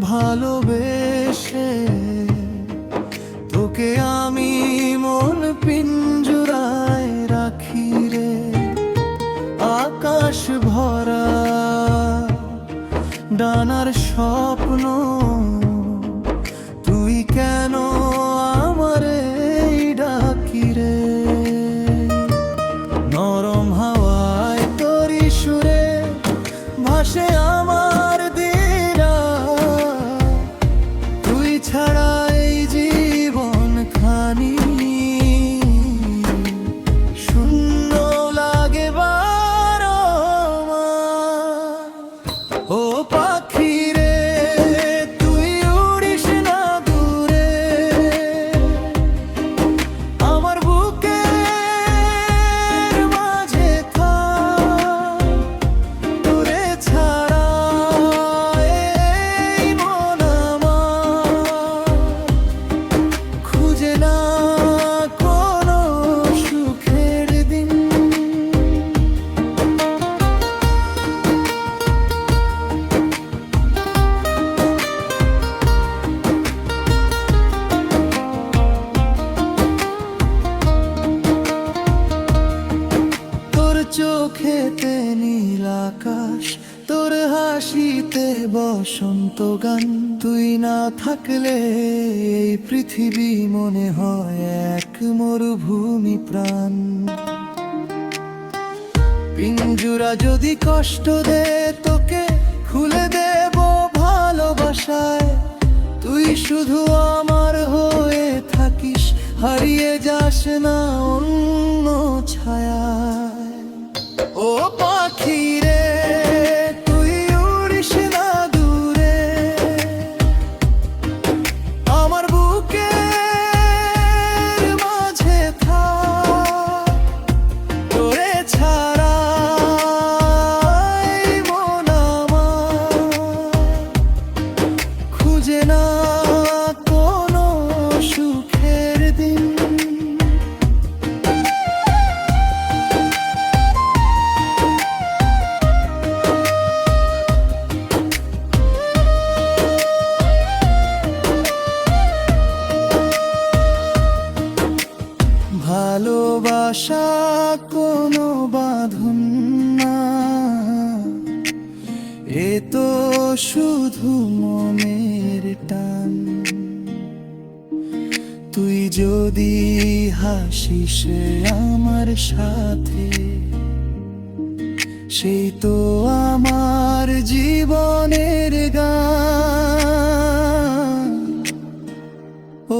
ভালোবেসে তোকে আমি মন পিঞ্জরায় রাখি রে। আকাশ ভরা ডানার স্বপ্ন, তুই কেন আমারে ডাকি রে। নরম হাওয়ায় তোরি সুরে ভাসে আমার দিরা, তুই ছাড়া এই জীবন খানি শূন্য লাগে বারবার। ও পাখি রে তুই উড়িস না দূরে, আমার বুকের মাঝে থাক, তোরে ছাড়া এই মন আমার খুঁজে না কোনো সুখের দিন। তোর চোখেতে নীল আকাশ, তোর হাসিতে বসন্ত গান, তুই না থাকলে এই পৃথিবী মনে হয় এক মরুভূমি প্রাণ। পিঞ্জুরা যদি কষ্ট দে তোকে খুলে দেব ভালোবাসায়, তুই শুধু আমার হয়ে থাকিস, হারিয়ে যাস না অন্য ছায়ায়। ও পাখি রে তুই উড়িস না দূরে, আমার বুকের মাঝে থাক, তোরে ছাড়া এই মন আমার খুঁজে না কোনো সুখের দিন। ভালোবাসা কোনো বাঁধন না, এ তো শুধু মনের টান। তুই যদি হাসিস আমার সাথে, সেই তো আমার জীবনের গান।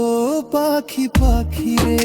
ও পাখি পাখি রে